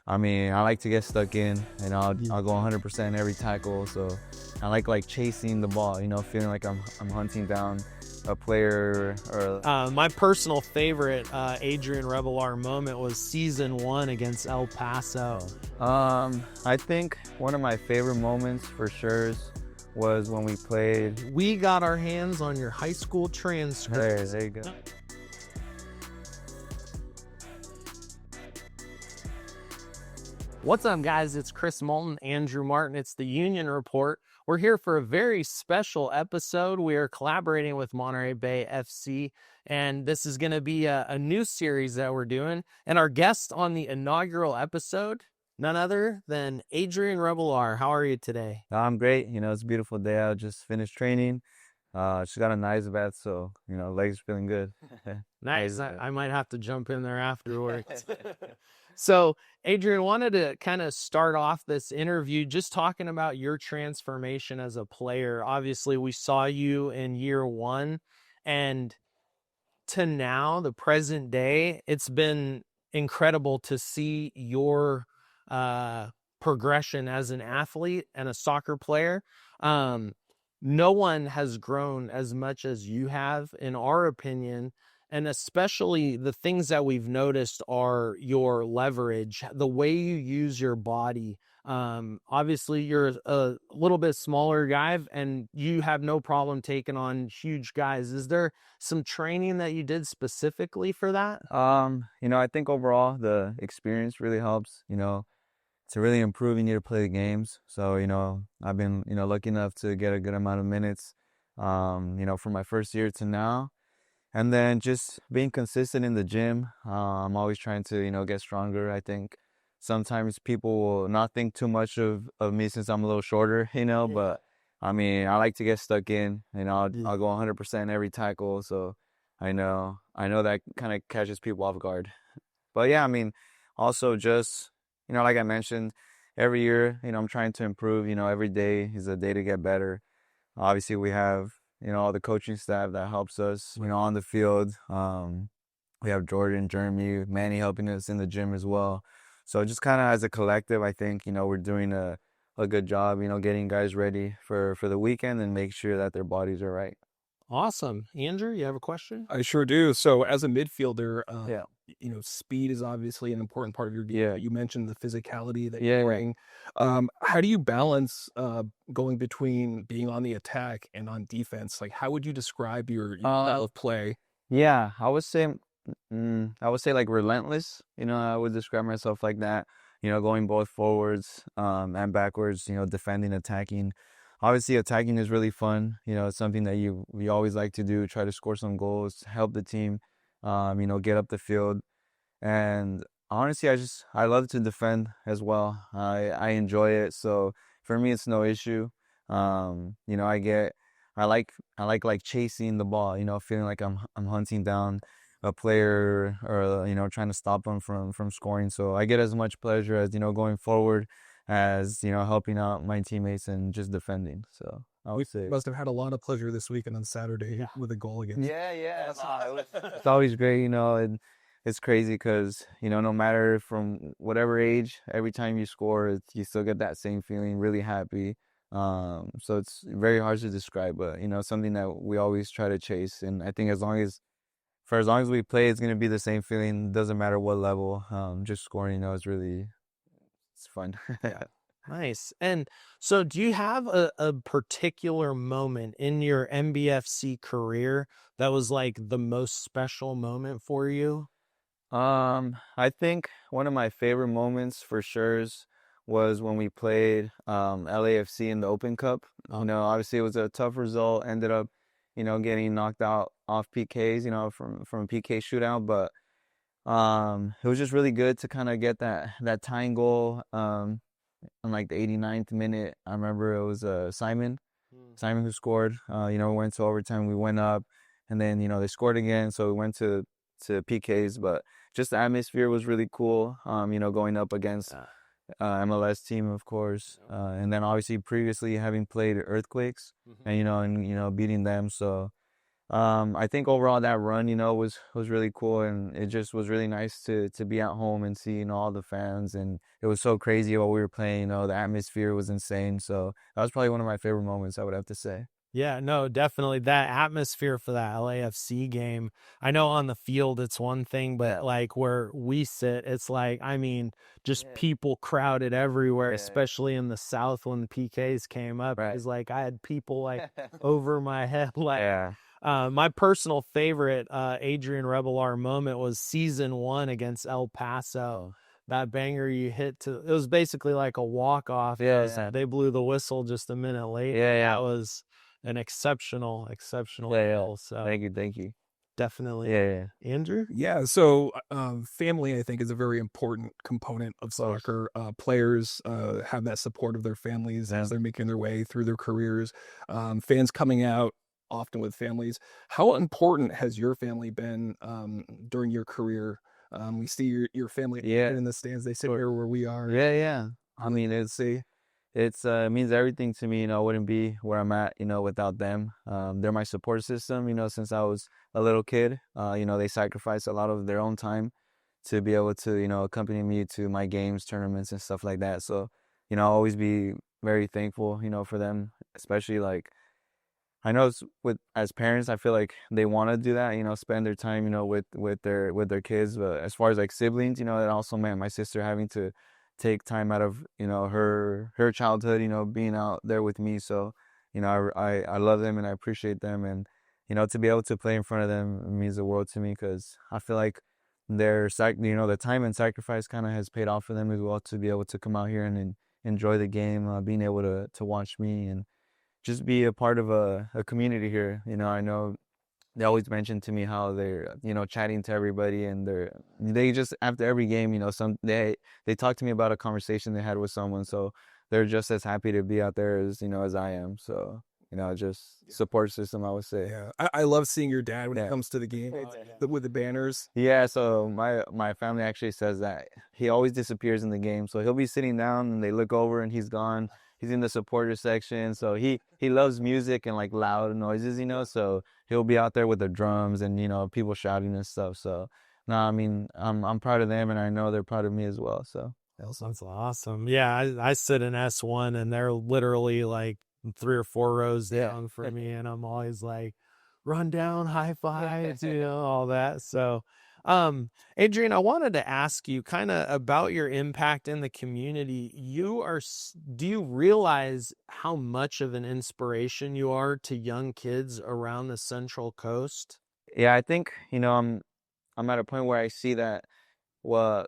I mean, I like to get stuck in, and I'll go 100% every tackle. So I like chasing the ball, feeling like I'm hunting down a player. Or my personal favorite Adrian Rebollar moment was season 1 against El Paso. I think one of my favorite moments for sure was when we played. We got our hands on your high school transcript. There you go. What's up, guys? It's Chris Moulton, Andrew Martin. It's the Union Report. We're here for a very special episode. We are collaborating with Monterey Bay FC, and this is going to be a new series that we're doing. And our guest on the inaugural episode, none other than Adrian Rebollar. How are you today? I'm great. It's a beautiful day out. Just finished training. Just got an ice bath, so, legs feeling good. Nice. I might have to jump in there afterwards. So, Adrian, wanted to kind of start off this interview just talking about your transformation as a player. Obviously, we saw you in year 1, and to now, the present day, it's been incredible to see your progression as an athlete and a soccer player. No one has grown as much as you have, in our opinion. And especially the things that we've noticed are your leverage, the way you use your body. Obviously, you're a little bit smaller guy, and you have no problem taking on huge guys. Is there some training that you did specifically for that? I think overall the experience really helps. To really improve, you need to play the games. So, I've been, lucky enough to get a good amount of minutes, from my first year to now. And then just being consistent in the gym. I'm always trying to, get stronger. I think sometimes people will not think too much of me since I'm a little shorter, but I mean, I like to get stuck in, I'll go 100% every tackle. So I know that kind of catches people off guard. But yeah, I mean, also just, like I mentioned, every year, I'm trying to improve. Every day is a day to get better. Obviously, we have, all the coaching staff that helps us, on the field. We have Jordan, Jeremy, Manny helping us in the gym as well. So just kind of as a collective, I think, we're doing a good job, getting guys ready for the weekend and make sure that their bodies are right. Awesome. Andrew, you have a question? I sure do. So as a midfielder, Yeah. speed is obviously an important part of your game. Yeah. You mentioned the physicality that Yeah, you bring. How do you balance going between being on the attack and on defense? Like, how would you describe your style of play? Yeah, I would say like relentless. I would describe myself like that. Going both forwards and backwards. Defending, attacking. Obviously, attacking is really fun. It's something that we always like to do. Try to score some goals, help the team. Get up the field. And honestly, I love to defend as well. I enjoy it. So for me, it's no issue. I like chasing the ball. Feeling like I'm hunting down a player or trying to stop them from scoring. So I get as much pleasure as going forward as helping out my teammates and just defending. So I would say Must have had a lot of pleasure this weekend on Saturday with a goal against. Yeah. It's always great, and it's crazy because no matter from whatever age, every time you score, you still get that same feeling, really happy. So it's very hard to describe, but something that we always try to chase. And I think as long as we play, it's gonna be the same feeling. Doesn't matter what level. Just scoring, it's fun. Nice. And so do you have a particular moment in your MBFC career that was like the most special moment for you? I think one of my favorite moments for sure was when we played LAFC in the Open Cup. Obviously it was a tough result. Ended up, getting knocked out off PKs, from a PK shootout. But it was just really good to kind of get that tying goal. In like the 89th minute, I remember it was Simon who scored. We went to overtime, we went up, and then they scored again, so we went to PKs. But just the atmosphere was really cool. Going up against MLS team, of course, and then obviously previously having played Earthquakes, and beating them. So I think overall that run, was really cool, and it just was really nice to be at home and see, all the fans, and it was so crazy while we were playing. The atmosphere was insane. So that was probably one of my favorite moments, I would have to say. Yeah, no, definitely that atmosphere for that LAFC game. I know on the field it's one thing, but like where we sit, it's like, I mean, just people crowded everywhere, especially in the South when the PKs came up. Right. It's like I had people like over my head. Like, Yeah. my personal favorite Adrian Rebollar moment was season 1 against El Paso. That banger you hit it was basically like a walk-off. Yeah. They blew the whistle just a minute late. Yeah. That was an exceptional Yeah. goal. So Thank you. definitely. Yeah. Andrew? Yeah, so family, I think, is a very important component of soccer. Players have that support of their families as they're making their way through their careers. Fans coming out often with families. How important has your family been during your career? We see your family in the stands. They sit here where we are. Yeah. I mean, it means everything to me. I wouldn't be where I'm at, without them. They're my support system, since I was a little kid. They sacrifice a lot of their own time to be able to, accompany me to my games, tournaments, and stuff like that. So, I'll always be very thankful, for them, especially like, I know as parents, I feel like they want to do that, spend their time, with their kids. But as far as like siblings, it also meant my sister having to take time out of, her childhood, being out there with me. So, I love them and I appreciate them, and to be able to play in front of them means the world to me, because I feel like the time and sacrifice kind of has paid off for them as well, to be able to come out here and enjoy the game, being able to watch me and just be a part of a community here. I know they always mention to me how they're, chatting to everybody, and they just, after every game, they talk to me about a conversation they had with someone. So they're just as happy to be out there as I am. So, just support system, I would say. Yeah, I love seeing your dad when it comes to the game with the banners. Yeah, so my family actually says that he always disappears in the game. So he'll be sitting down and they look over and he's gone. He's in the supporter section. So he loves music and like loud noises, so he'll be out there with the drums and, people shouting and stuff. So no, I mean, I'm proud of them, and I know they're proud of me as well. So That's awesome. Yeah, I sit in S1 and they're literally like 3 or 4 rows down from me, and I'm always like, run down, high fives, all that. So Adrian, I wanted to ask you kind of about your impact in the community. Do you realize how much of an inspiration you are to young kids around the Central Coast? Yeah, I think, I'm at a point where I see that, well,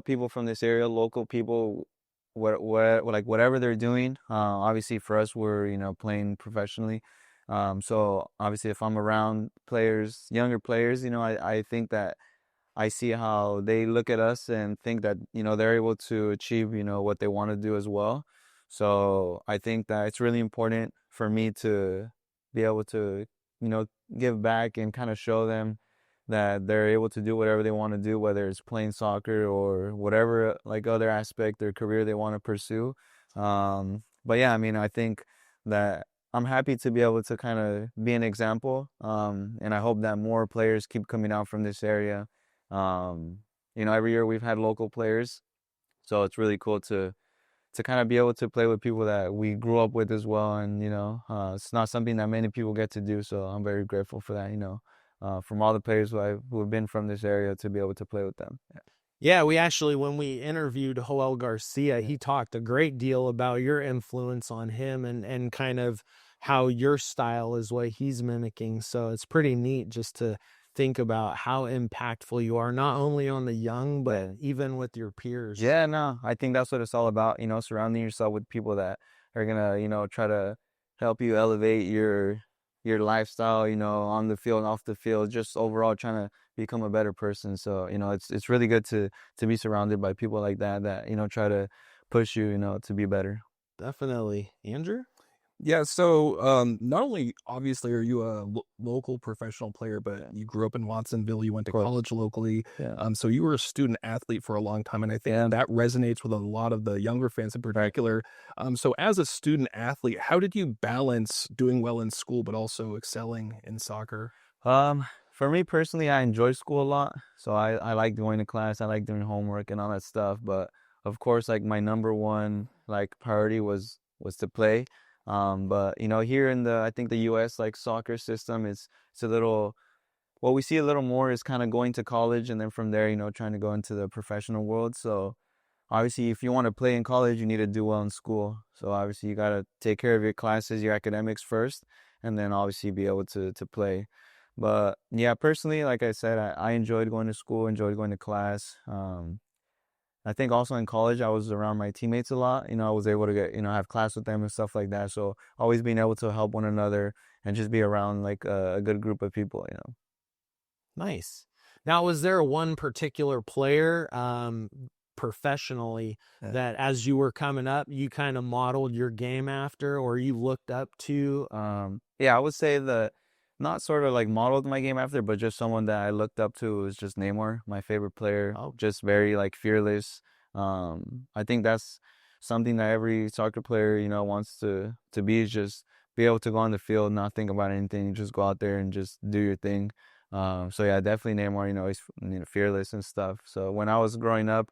people from this area, local people, like whatever they're doing. Obviously for us, we're, playing professionally. So obviously if I'm around players, younger players, I think that I see how they look at us and think that, they're able to achieve, what they want to do as well. So I think that it's really important for me to be able to, give back and kind of show them that they're able to do whatever they want to do, whether it's playing soccer or whatever, like other aspect their career they want to pursue. But yeah, I mean, I think that I'm happy to be able to kind of be an example. And I hope that more players keep coming out from this area. Every year we've had local players, so it's really cool to kind of be able to play with people that we grew up with as well. And, it's not something that many people get to do. So I'm very grateful for that, from all the players who have been from this area, to be able to play with them. Yeah, we actually, when we interviewed Joel Garcia, he talked a great deal about your influence on him and kind of how your style is what he's mimicking. So it's pretty neat just to think about how impactful you are, not only on the young, but even with your peers. Yeah, no, I think that's what it's all about, surrounding yourself with people that are going to, try to help you elevate your lifestyle, on the field and off the field, just overall trying to become a better person. So, it's really good to be surrounded by people like that, try to push you, to be better. Definitely. Andrew? Yeah, so not only obviously are you a local professional player, but you grew up in Watsonville, you went to college locally. Yeah. So you were a student athlete for a long time, and I think that resonates with a lot of the younger fans in particular. So as a student athlete, how did you balance doing well in school but also excelling in soccer? For me personally, I enjoy school a lot. So I like going to class, I like doing homework and all that stuff. But of course, like my number one like priority was to play. But you know, here in I think the US like soccer system it's a little what we see a little more is kind of going to college and then from there, you know, trying to go into the professional world. So obviously if you want to play in college, you need to do well in school. So obviously you got to take care of your classes, your academics first, and then obviously be able to play. But yeah, personally, like I said, I enjoyed going to school, enjoyed going to class. I think also in college, I was around my teammates a lot. You know, I was able to get, you know, have class with them and stuff like that. So always being able to help one another and just be around like a good group of people, you know. Nice. Now, was there one particular player professionally that as you were coming up, you kind of modeled your game after or you looked up to? Yeah, I would say that not sort of like modeled my game after, but just someone that I looked up to was just Neymar, my favorite player. Oh. Just very like fearless. I think that's something that every soccer player, you know, wants to be is just be able to go on the field, not think about anything, just go out there and just do your thing. So yeah, definitely Neymar, you know, he's fearless and stuff. So when I was growing up,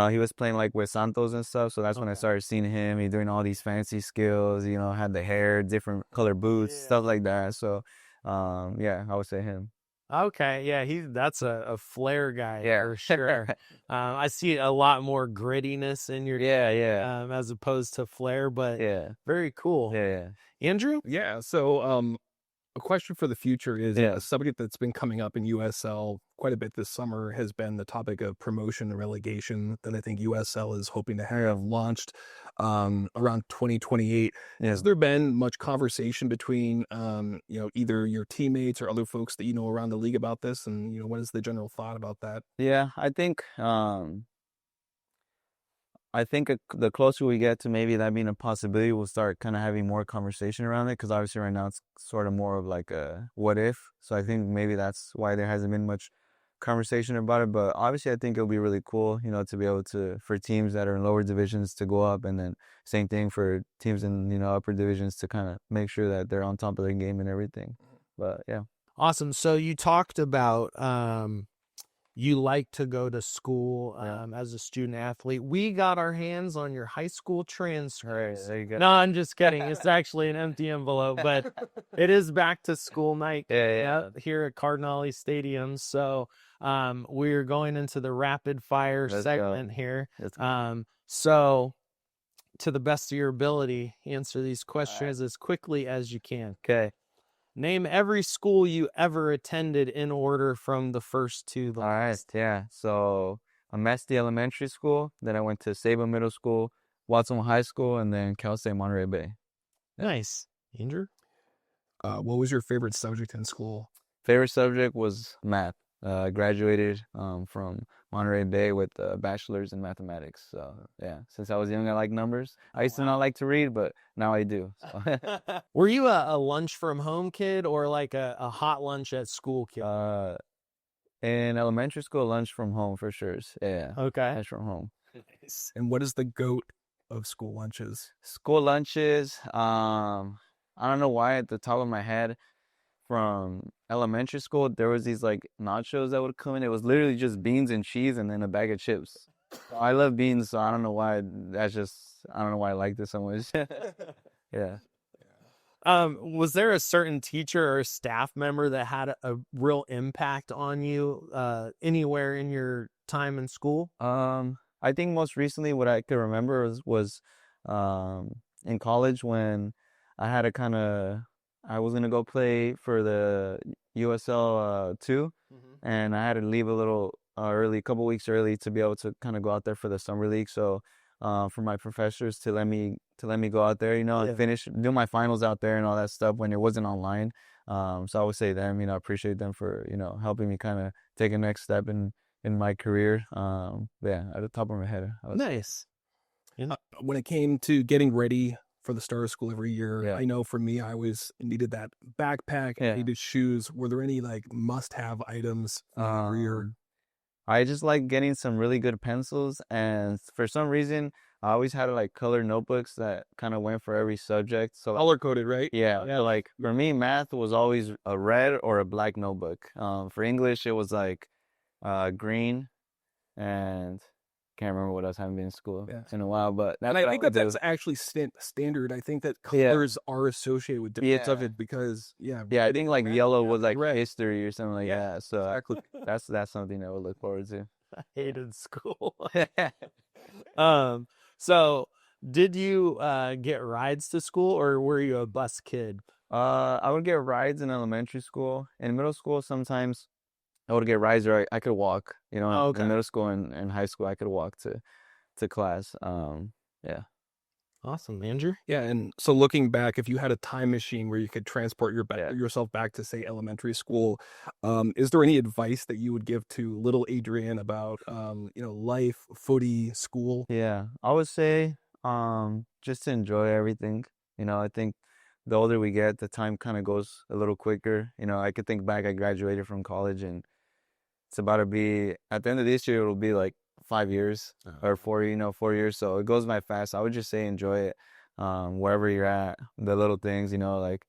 he was playing like with Santos and stuff. So that's when I started seeing him. He doing all these fancy skills, you know, had the hair, different color boots, stuff like that. So, yeah, I would say him. Okay, yeah, that's a flair guy Yeah. for sure. I see a lot more grittiness in your Yeah. as opposed to flair, but Yeah. very cool. Yeah. Andrew? Yeah, so a question for the future is Yeah. a subject that's been coming up in USL quite a bit this summer has been the topic of promotion and relegation that I think USL is hoping to have launched around 2028. Yeah. Has there been much conversation between you know, either your teammates or other folks that you know around the league about this? And you know, what is the general thought about that? Yeah, I think the closer we get to maybe that being a possibility, we'll start kind of having more conversation around it. Because obviously right now it's sort of more of like a what if. So I think maybe that's why there hasn't been much conversation about it. But obviously I think it'll be really cool, you know, to be able to, for teams that are in lower divisions to go up. And then same thing for teams in, you know, upper divisions to kind of make sure that they're on top of their game and everything. But yeah. Awesome. So you talked about you like to go to school as a student athlete. We got our hands on your high school transcripts. There you go. No, I'm just kidding. It's actually an empty envelope, but it is back to school night here at Cardinale Stadium. So we're going into the rapid fire segment here. So to the best of your ability, answer these questions as quickly as you can. Okay. Name every school you ever attended in order from the first to the last. All right, yeah. So I'm Mesty Elementary School, then I went to Saba Middle School, Watson High School, and then Cal State Monterey Bay. Nice. Andrew? What was your favorite subject in school? Favorite subject was math. I graduated from Monterey Bay with a bachelor's in mathematics. So yeah, since I was young, I like numbers. I used to not like to read, but now I do. So. Were you a lunch from home kid or like a hot lunch at school kid? In elementary school, lunch from home for sure. Yeah. Okay. Lunch from home. Nice. And what is the GOAT of school lunches? School lunches. I don't know why at the top of my head. From elementary school, there was these like nachos that would come in. It was literally just beans and cheese and then a bag of chips. So I love beans, so I don't know why. I don't know why I like this so much. Yeah. Was there a certain teacher or staff member that had a real impact on you anywhere in your time in school? I think most recently what I could remember was in college when I had to I was going to go play for the USL 2, and I had to leave a little early, a couple weeks early to be able to kind of go out there for the summer league. So for my professors to let me go out there, you know, and do my finals out there and all that stuff when it wasn't online. So I would say them, you know, I appreciate them for, you know, helping me kind of take a next step in my career. Yeah, at the top of my head. Nice. When it came to getting ready for the start of school every year. Yeah. I know for me, I always needed that backpack, Yeah. needed shoes. Were there any like must-have items for your? I just like getting some really good pencils, and for some reason, I always had like colored notebooks that kind of went for every subject. So Color coded, right? yeah, like for me, math was always a red or a black notebook. For English, it was like green, and can't remember what else. I haven't been in school in a while, but And I think that's actually standard. I think that colors are associated with different subjects because I think like yellow was like red. history or something like that. So Exactly. that's something that I would look forward to. I hated school. So did you get rides to school, or were you a bus kid? I would get rides in elementary school. In middle school, sometimes I would get rides, or I could walk. You know, in middle school and high school, I could walk to class. Yeah. Awesome, Andrew. Yeah, and so looking back, if you had a time machine where you could transport yourself back to, say, elementary school, is there any advice that you would give to little Adrian about, life, footy, school? Yeah, I would say just to enjoy everything. You know, I think the older we get, the time kind of goes a little quicker. You know, I could think back, I graduated from college, and it's about to be, at the end of this year, it'll be like 5 years or 4 years. So it goes by fast. I would just say enjoy it wherever you're at, the little things, like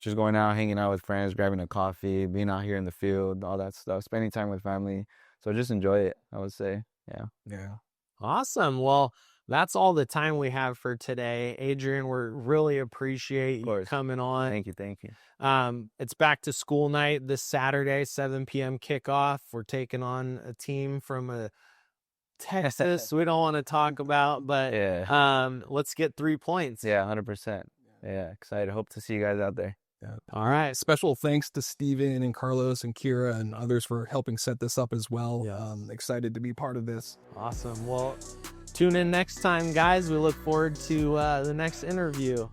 just going out, hanging out with friends, grabbing a coffee, being out here in the field, all that stuff, spending time with family. So just enjoy it, I would say. Yeah. Awesome. Well, that's all the time we have for today. Adrian, we really appreciate you coming on. Thank you. It's back to school night this Saturday, 7 p.m. kickoff. We're taking on a team from Texas we don't want to talk about, but let's get 3 points. Yeah, 100%. Yeah, excited. Hope to see you guys out there. Yeah. All right. Special thanks to Steven and Carlos and Kira and others for helping set this up as well. Yes. Excited to be part of this. Awesome. Well, tune in next time, guys. We look forward to the next interview.